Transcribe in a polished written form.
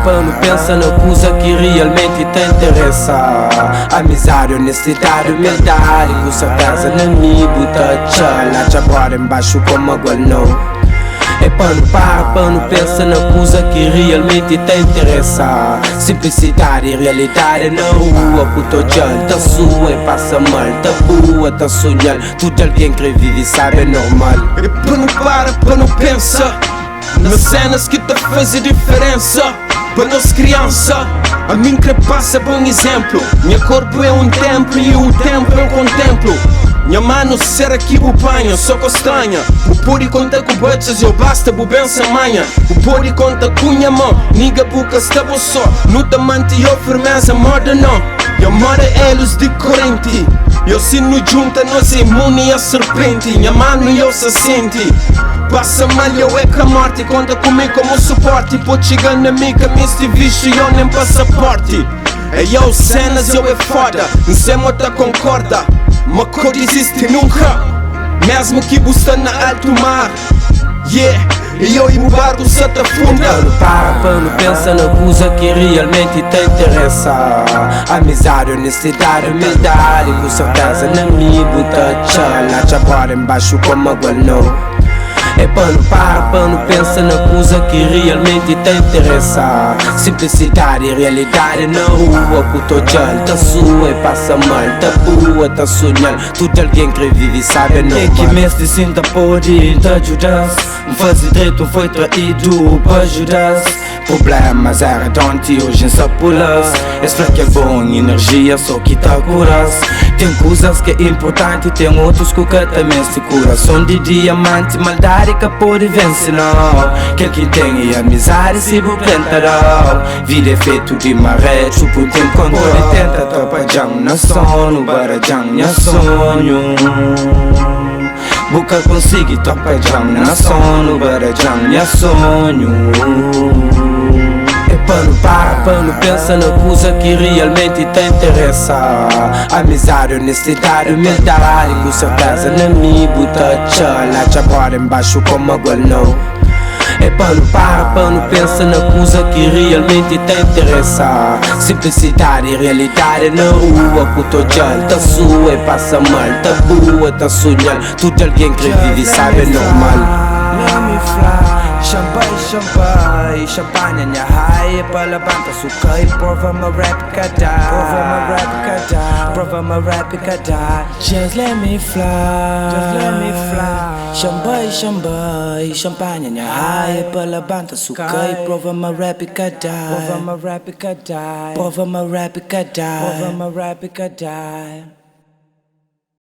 Pano, pensa na coisa que realmente te interessa. Amizade, honestidade, humildade, com certeza na me buta tchala, tchabora embaixo como água não. É pano, pensa na coisa que realmente te interessa. Simplicidade e realidade na rua, puto tchala, tá sua e passa mal, tá boa, tá sonhando. Tudo alguém que vive sabe é normal. É pano, pensa nas cenas que te fazem diferença. Para nós criança, a mim que passa é bom exemplo. Minha corpo é um templo e o templo eu contemplo. Minha mano será que o panha, só costanha. O puri conta com budgets, eu basta bu bem sem manha. O puri conta com minha mão, niga buca estava só. No tamante eu firmeza, moda não. Eu moro eles de corrente. Eu se nos junta, nós é imune a serpente. Minha mano eu se sente. Passa mal, eu é que a morte conta comigo como suporte. Pode chegar na minha camisa de bicho e eu nem passaporte. É eu cenas, eu é foda, não sei mota concorda. Uma cor existe nunca, mesmo que busca na alto mar. Yeah, e eu e o barco se te afunda. Pano, pensa na coisa que realmente te interessa. Amizade, honestidade, humildade, com certeza na me buta tchala, tchabora embaixo como água não. É pano, pensa na coisa que realmente te interessa. Simplicidade e realidade na rua, puto tchala, tá sua e passa mal, tá boa, tá sonhando. Tudo alguém que vive sabe é normal. Que mês de cinta pode te ajudar. Um fazer direito foi traído para ajudar. Problemas é redondo e hoje em sapulas. Esse fraco é bom, energia só que tá curas. Tem coisas que é importante, tem outros que também se cura. Som de diamante, maldade que pode vencer não. Quem tem é amizade se buclentará. Vida é feito de maré, chupo tem controle. Tenta topa jam na sono, bara jam minha sonho. Buca consigo topa jam na sono, bara jam minha sonho. Pano, pensa na coisa que realmente te interessa. Amizade, honestidade, humildade, com certeza na me buta tchala, tchabora embaixo como água não. É pano, pensa na coisa que realmente te interessa. Simplicidade e realidade na rua, puto tchala, tá sua e passa mal, tá boa, tá sonhando. Tudo alguém que vive sabe é normal. Let me fly. Champai, champanhe minha raia para levanta sucai. Prova my rap cada, prova my rap cada. Just let me fly, champai, champanhe minha raia para levanta sucai. Prova my rap cada, prova my rap cada.